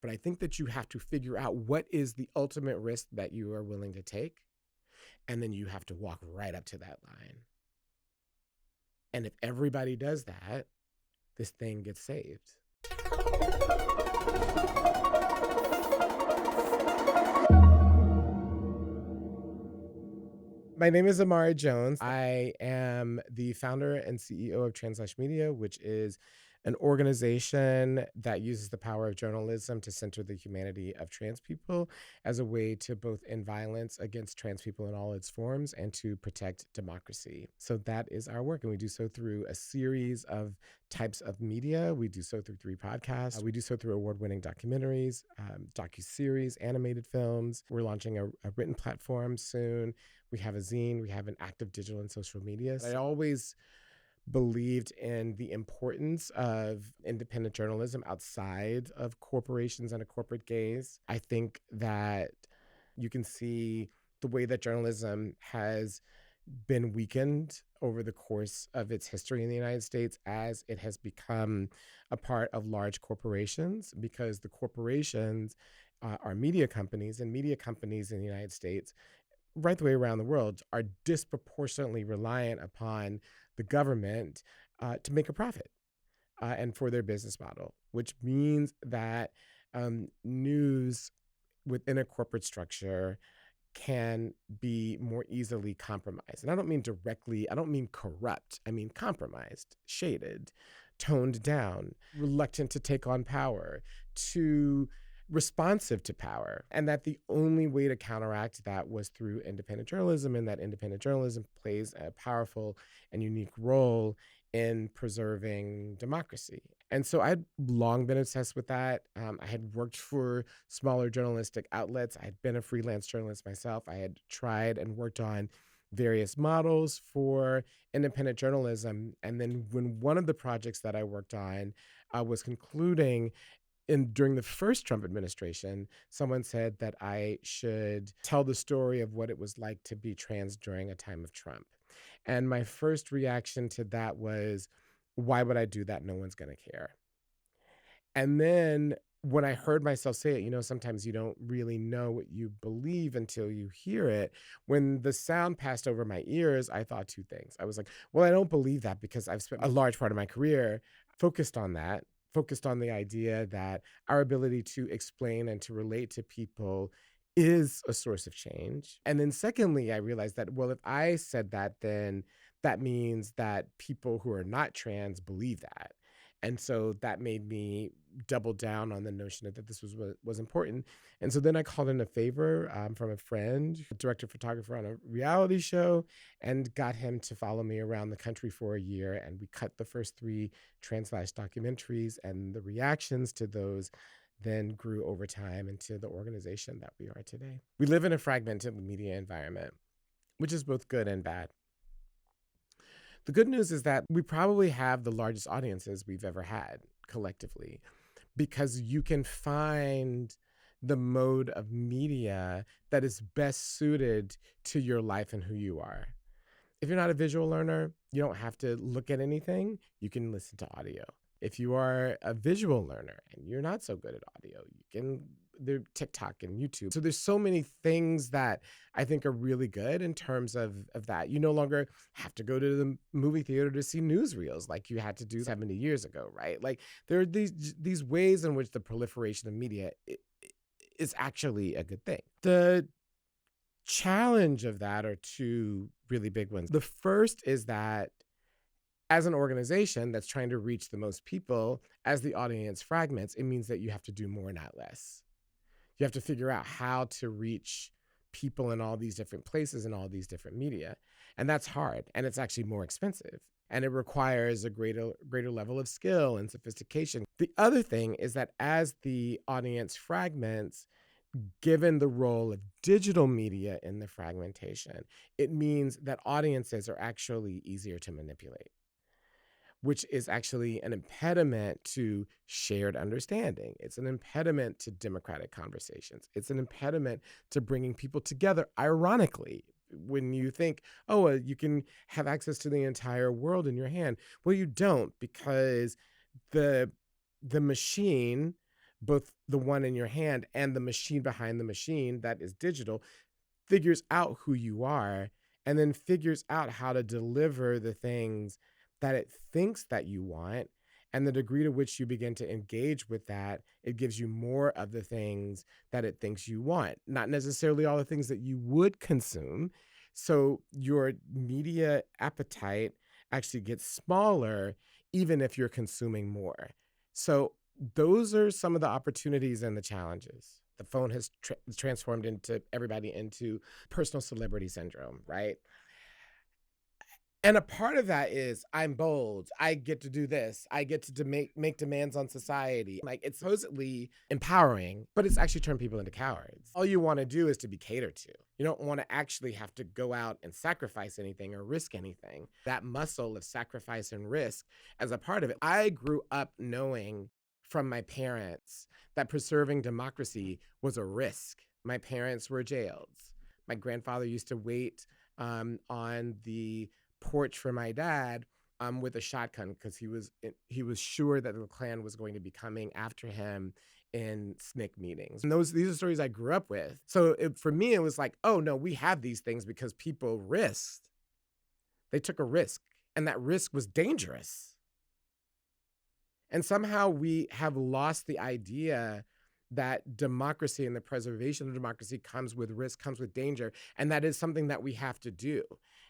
But I think that you have to figure out what is the ultimate risk that you are willing to take. And then you have to walk right up to that line. And if everybody does that, this thing gets saved. My name is Imara Jones. I am the founder and CEO of TransLash Media, which is an organization that uses the power of journalism to center the humanity of trans people as a way to both end violence against trans people in all its forms and to protect democracy. So that is our work. And we do so through a series of types of media. We do so through 3 podcasts. We do so through award-winning documentaries, docuseries, animated films. We're launching a written platform soon. We have a zine. We have an active digital and social media. I always believed in the importance of independent journalism outside of corporations and a corporate gaze. I think that you can see the way that journalism has been weakened over the course of its history in the United States as it has become a part of large corporations, because the corporations are media companies, and media companies in the United States, right the way around the world, are disproportionately reliant upon the government to make a profit and for their business model, which means that news within a corporate structure can be more easily compromised. And I don't mean directly, I don't mean corrupt, I mean compromised, shaded, toned down, reluctant to take on power, too responsive to power. And that the only way to counteract that was through independent journalism, and that independent journalism plays a powerful and unique role in preserving democracy. And so I'd long been obsessed with that. I had worked for smaller journalistic outlets. I had been a freelance journalist myself. I had tried and worked on various models for independent journalism. And then when one of the projects that I worked on was concluding, during the first Trump administration, someone said that I should tell the story of what it was like to be trans during a time of Trump. And my first reaction to that was, why would I do that? No one's going to care. And then when I heard myself say it, sometimes you don't really know what you believe until you hear it. When the sound passed over my ears, I thought 2 things. I was like, well, I don't believe that, because I've spent a large part of my career focused on that, focused on the idea that our ability to explain and to relate to people is a source of change. And then secondly, I realized that, well, if I said that, then that means that people who are not trans believe that. And so that made me double down on the notion that this was important. And so then I called in a favor from a friend, director photographer on a reality show, and got him to follow me around the country for a year. And we cut the first 3 TransLash documentaries, and the reactions to those then grew over time into the organization that we are today. We live in a fragmented media environment, which is both good and bad. The good news is that we probably have the largest audiences we've ever had collectively, because you can find the mode of media that is best suited to your life and who you are. If you're not a visual learner, you don't have to look at anything. You can listen to audio. If you are a visual learner and you're not so good at audio, you can do TikTok and YouTube. So there's so many things that I think are really good in terms of that. You no longer have to go to the movie theater to see newsreels like you had to do 70 years ago, right? Like there are these ways in which the proliferation of media is actually a good thing. The challenge of that are 2 really big ones. The first is that as an organization that's trying to reach the most people, as the audience fragments, it means that you have to do more, not less. You have to figure out how to reach people in all these different places and all these different media. And that's hard, and it's actually more expensive. And it requires a greater level of skill and sophistication. The other thing is that as the audience fragments, given the role of digital media in the fragmentation, it means that audiences are actually easier to manipulate, which is actually an impediment to shared understanding. It's an impediment to democratic conversations. It's an impediment to bringing people together. Ironically, when you think, oh, you can have access to the entire world in your hand. Well, you don't, because the machine, both the one in your hand and the machine behind the machine that is digital, figures out who you are and then figures out how to deliver the things that it thinks that you want. And the degree to which you begin to engage with that, it gives you more of the things that it thinks you want, not necessarily all the things that you would consume. So your media appetite actually gets smaller, even if you're consuming more. So those are some of the opportunities and the challenges. The phone has transformed everybody into personal celebrity syndrome, right? And a part of that is I'm bold. I get to do this. I get to make demands on society. Like, it's supposedly empowering, but it's actually turned people into cowards. All you want to do is to be catered to. You don't want to actually have to go out and sacrifice anything or risk anything. That muscle of sacrifice and risk as a part of it. I grew up knowing from my parents that preserving democracy was a risk. My parents were jailed. My grandfather used to wait on the porch for my dad with a shotgun because he was sure that the Klan was going to be coming after him in SNCC meetings. And these are stories I grew up with. So for me, it was like, oh no, we have these things because people risked. They took a risk, and that risk was dangerous. And somehow we have lost the idea that democracy and the preservation of democracy comes with risk, comes with danger, and that is something that we have to do.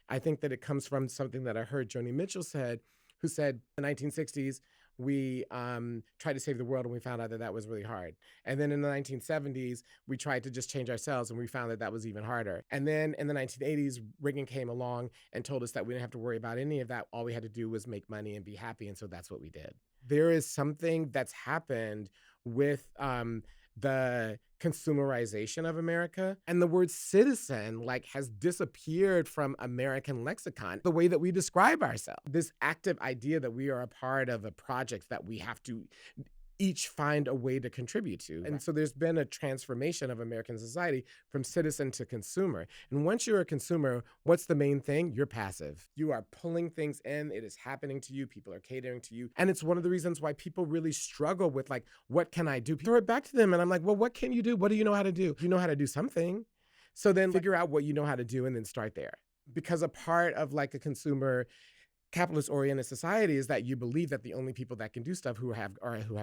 I think that it comes from something that I heard Joni Mitchell said, who said in the 1960s, we tried to save the world and we found out that that was really hard. And then in the 1970s, we tried to just change ourselves and we found that that was even harder. And then in the 1980s, Reagan came along and told us that we didn't have to worry about any of that. All we had to do was make money and be happy. And so that's what we did. There is something that's happened with the consumerization of America, and the word citizen has disappeared from American lexicon, the way that we describe ourselves. This active idea that we are a part of a project that we have to each find a way to contribute to. And so there's been a transformation of American society from citizen to consumer. And once you're a consumer, what's the main thing? You're passive. You are pulling things in. It is happening to you. People are catering to you. And it's one of the reasons why people really struggle with what can I do? Throw it back to them. And I'm like, well, what can you do? What do you know how to do? You know how to do something. So then figure out what you know how to do and then start there. Because a part of a consumer capitalist-oriented society is that you believe that the only people that can do stuff who have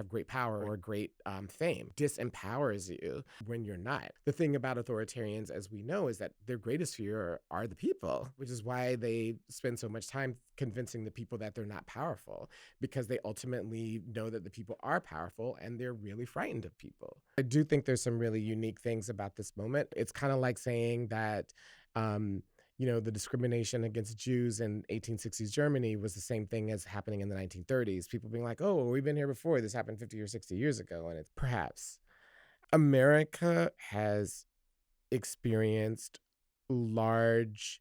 great power or great fame disempowers you when you're not. The thing about authoritarians, as we know, is that their greatest fear are the people, which is why they spend so much time convincing the people that they're not powerful, because they ultimately know that the people are powerful and they're really frightened of people. I do think there's some really unique things about this moment. It's kind of like saying that the discrimination against Jews in 1860s Germany was the same thing as happening in the 1930s. People being like, oh, we've been here before. This happened 50 or 60 years ago. And it's perhaps America has experienced large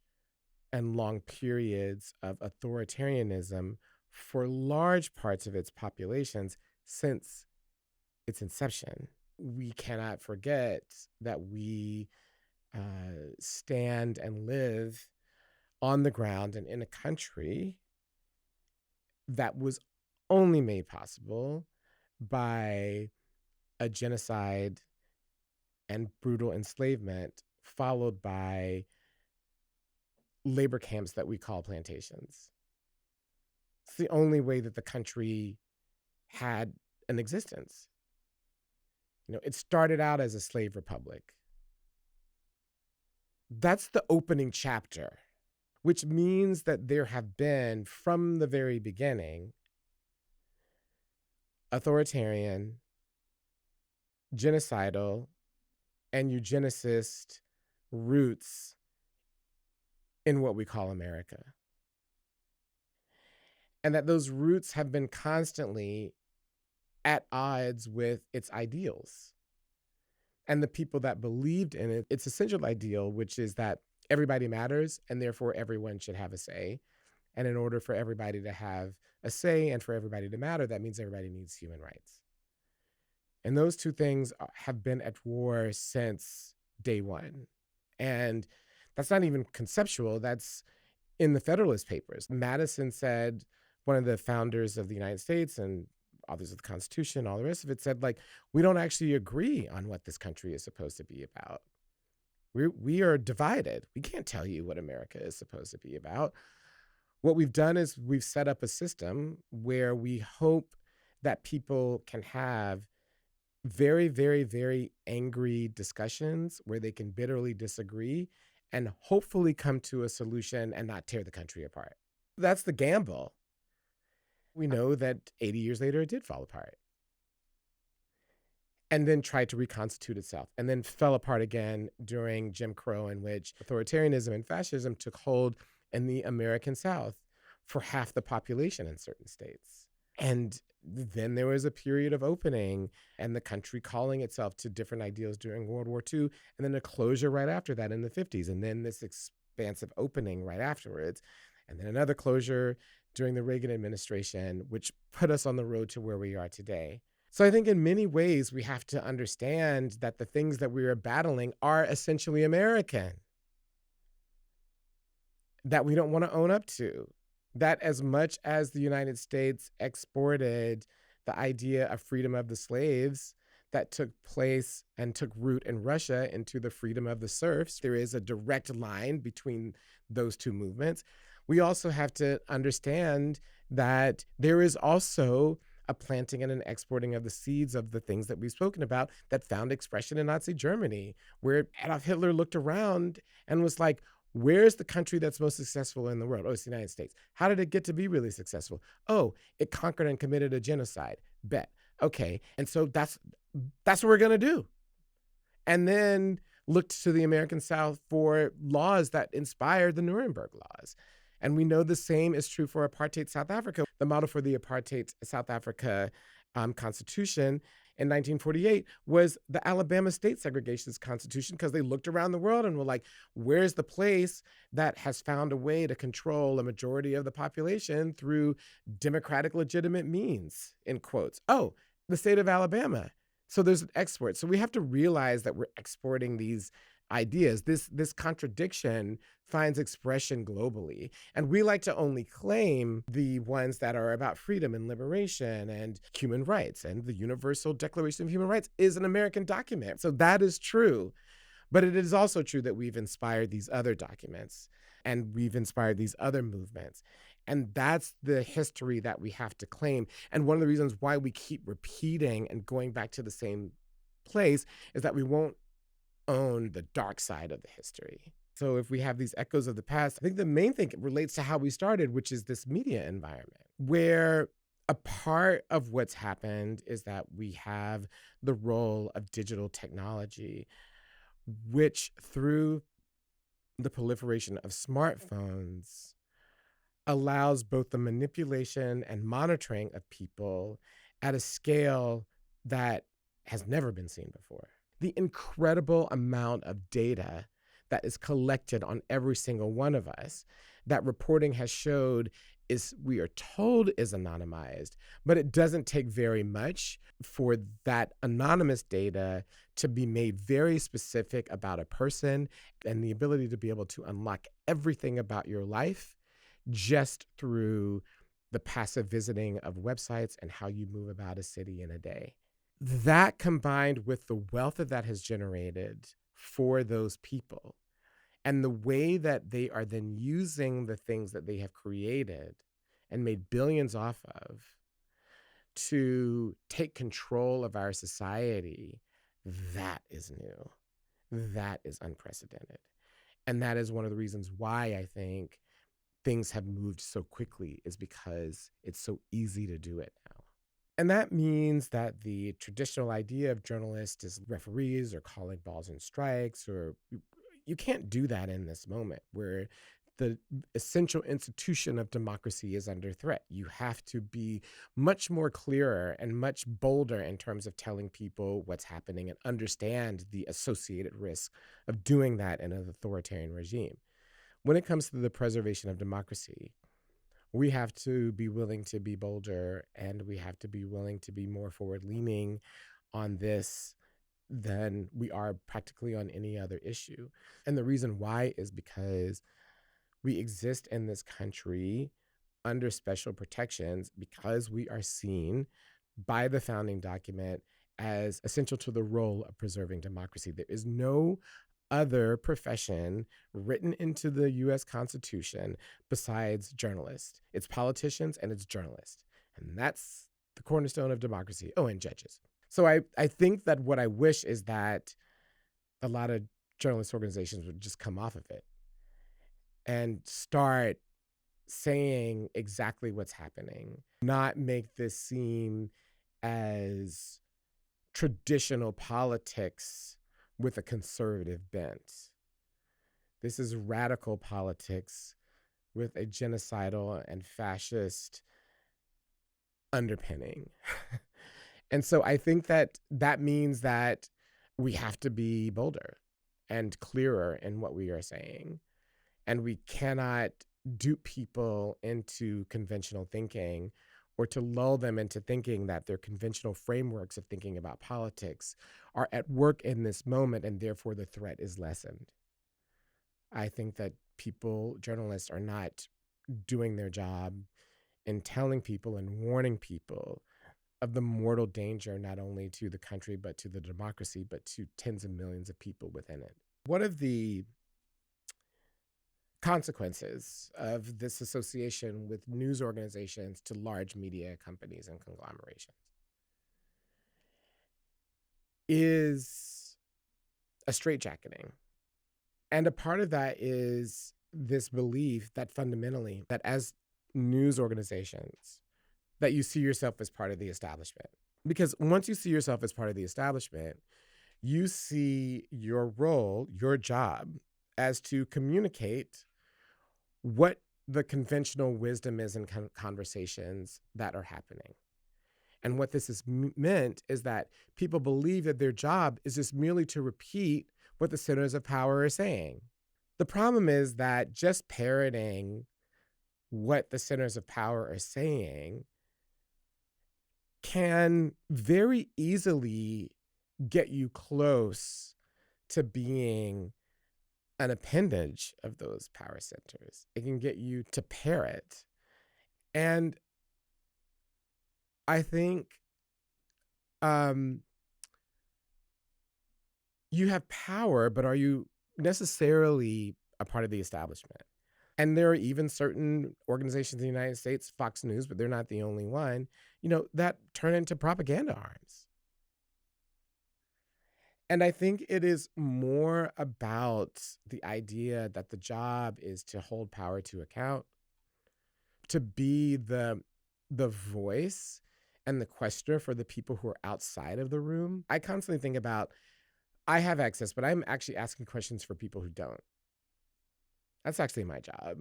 and long periods of authoritarianism for large parts of its populations since its inception. We cannot forget that we stand and live on the ground and in a country that was only made possible by a genocide and brutal enslavement, followed by labor camps that we call plantations. It's the only way that the country had an existence. It started out as a slave republic. That's the opening chapter, which means that there have been, from the very beginning, authoritarian, genocidal, and eugenicist roots in what we call America. And that those roots have been constantly at odds with its ideals and the people that believed in it. Its essential ideal, which is that everybody matters and therefore everyone should have a say. And in order for everybody to have a say and for everybody to matter, that means everybody needs human rights. And those two things have been at war since day one. And that's not even conceptual. That's in the Federalist Papers. Madison said, one of the founders of the United States and authors of the Constitution, all the rest of it, said, like, we don't actually agree on what this country is supposed to be about. We are divided. We can't tell you what America is supposed to be about. What we've done is we've set up a system where we hope that people can have very, very, very angry discussions where they can bitterly disagree and hopefully come to a solution and not tear the country apart. That's the gamble. We know that 80 years later, it did fall apart and then tried to reconstitute itself and then fell apart again during Jim Crow, in which authoritarianism and fascism took hold in the American South for half the population in certain states. And then there was a period of opening and the country calling itself to different ideals during World War II, and then a closure right after that in the 50s, and then this expansive opening right afterwards, and then another closure during the Reagan administration, which put us on the road to where we are today. So I think in many ways, we have to understand that the things that we are battling are essentially American, that we don't want to own up to. That as much as the United States exported the idea of freedom of the slaves that took place and took root in Russia into the freedom of the serfs, there is a direct line between those two movements. We also have to understand that there is also a planting and an exporting of the seeds of the things that we've spoken about that found expression in Nazi Germany, where Adolf Hitler looked around and was like, where's the country that's most successful in the world? Oh, it's the United States. How did it get to be really successful? Oh, it conquered and committed a genocide. Bet. Okay. And so that's what we're going to do. And then looked to the American South for laws that inspired the Nuremberg laws. And we know the same is true for apartheid South Africa. The model for the apartheid South Africa Constitution in 1948 was the Alabama state segregationist constitution, because they looked around the world and were like, where's the place that has found a way to control a majority of the population through democratic legitimate means, in quotes? Oh, the state of Alabama. So there's an export. So we have to realize that we're exporting these ideas. This contradiction finds expression globally. And we like to only claim the ones that are about freedom and liberation and human rights. And the Universal Declaration of Human Rights is an American document. So that is true. But it is also true that we've inspired these other documents and we've inspired these other movements. And that's the history that we have to claim. And one of the reasons why we keep repeating and going back to the same place is that we won't own the dark side of the history. So if we have these echoes of the past, I think the main thing relates to how we started, which is this media environment, where a part of what's happened is that we have the role of digital technology, which through the proliferation of smartphones allows both the manipulation and monitoring of people at a scale that has never been seen before. The incredible amount of data that is collected on every single one of us that reporting has showed is, we are told, is anonymized, but it doesn't take very much for that anonymous data to be made very specific about a person, and the ability to be able to unlock everything about your life just through the passive visiting of websites and how you move about a city in a day. That combined with the wealth that has generated for those people and the way that they are then using the things that they have created and made billions off of to take control of our society, that is new. That is unprecedented. And that is one of the reasons why I think things have moved so quickly, is because it's so easy to do it now. And that means that the traditional idea of journalists as referees or calling balls and strikes, or you can't do that in this moment where the essential institution of democracy is under threat. You have to be much more clearer and much bolder in terms of telling people what's happening and understand the associated risk of doing that in an authoritarian regime. When it comes to the preservation of democracy, we have to be willing to be bolder, and we have to be willing to be more forward-leaning on this than we are practically on any other issue. And the reason why is because we exist in this country under special protections because we are seen by the founding document as essential to the role of preserving democracy. There is no other profession written into the US Constitution besides journalists. It's politicians and it's journalists. And that's the cornerstone of democracy. Oh, and judges. So I think that what I wish is that a lot of journalist organizations would just come off of it and start saying exactly what's happening, not make this seem as traditional politics with a conservative bent. This is radical politics with a genocidal and fascist underpinning. And so I think that that means that we have to be bolder and clearer in what we are saying. And we cannot dupe people into conventional thinking or to lull them into thinking that their conventional frameworks of thinking about politics are at work in this moment and therefore the threat is lessened. I think that journalists are not doing their job in telling people and warning people of the mortal danger, not only to the country, but to the democracy, but to tens of millions of people within it. One of the consequences of this association with news organizations to large media companies and conglomerations is a straitjacketing. And a part of that is this belief that fundamentally, that as news organizations, that you see yourself as part of the establishment. Because once you see yourself as part of the establishment, you see your role, your job, as to communicate what the conventional wisdom is in conversations that are happening. And what this has meant is that people believe that their job is just merely to repeat what the centers of power are saying. The problem is that just parroting what the centers of power are saying can very easily get you close to being an appendage of those power centers. It can get you to parrot. And I think you have power, but are you necessarily a part of the establishment? And there are even certain organizations in the United States, Fox News, but they're not the only one, that turn into propaganda arms. And I think it is more about the idea that the job is to hold power to account, to be the voice and the questioner for the people who are outside of the room. I constantly think about, I have access, but I'm actually asking questions for people who don't. That's actually my job.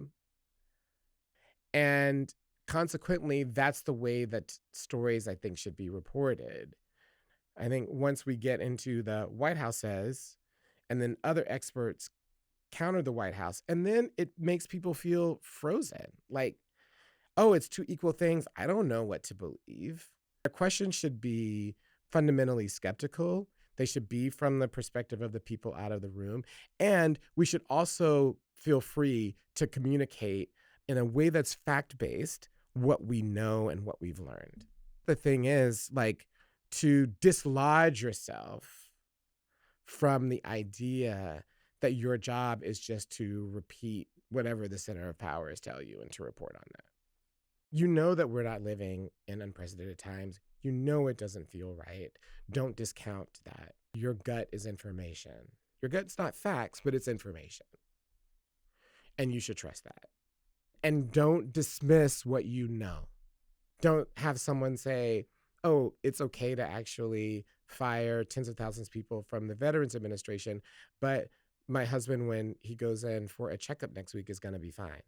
And consequently, that's the way that stories, I think, should be reported. I think once we get into the White House says, and then other experts counter the White House, and then it makes people feel frozen. Like, oh, it's two equal things. I don't know what to believe. Our questions should be fundamentally skeptical. They should be from the perspective of the people out of the room. And we should also feel free to communicate in a way that's fact-based what we know and what we've learned. The thing is, to dislodge yourself from the idea that your job is just to repeat whatever the center of power is telling you and to report on that. You know that we're not living in unprecedented times. You know it doesn't feel right. Don't discount that. Your gut is information. Your gut's not facts, but it's information. And you should trust that. And don't dismiss what you know. Don't have someone say, oh, it's okay to actually fire tens of thousands of people from the Veterans Administration, but my husband, when he goes in for a checkup next week, is going to be fine.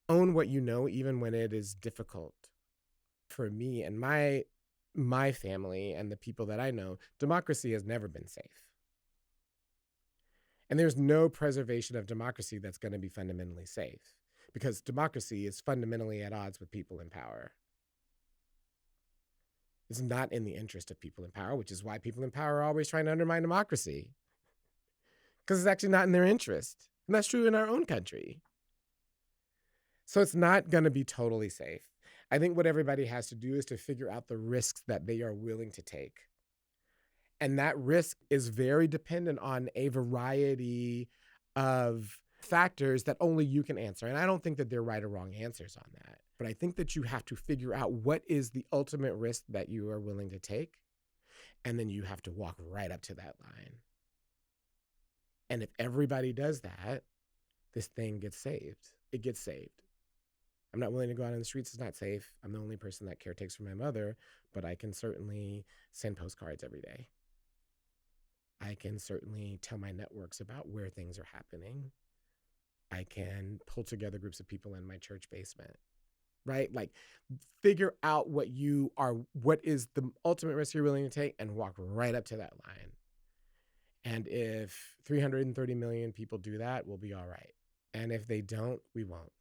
Own what you know, even when it is difficult. For me and my family and the people that I know, democracy has never been safe. And there's no preservation of democracy that's going to be fundamentally safe, because democracy is fundamentally at odds with people in power. It's not in the interest of people in power, which is why people in power are always trying to undermine democracy, because it's actually not in their interest. And that's true in our own country. So it's not going to be totally safe. I think what everybody has to do is to figure out the risks that they are willing to take. And that risk is very dependent on a variety of factors that only you can answer. And I don't think that there are right or wrong answers on that. But I think that you have to figure out what is the ultimate risk that you are willing to take. And then you have to walk right up to that line. And if everybody does that, this thing gets saved. It gets saved. I'm not willing to go out in the streets. It's not safe. I'm the only person that caretakes for my mother, but I can certainly send postcards every day. I can certainly tell my networks about where things are happening. I can pull together groups of people in my church basement, right? Like, figure out what is the ultimate risk you're willing to take and walk right up to that line. And if 330 million people do that, we'll be all right. And if they don't, we won't.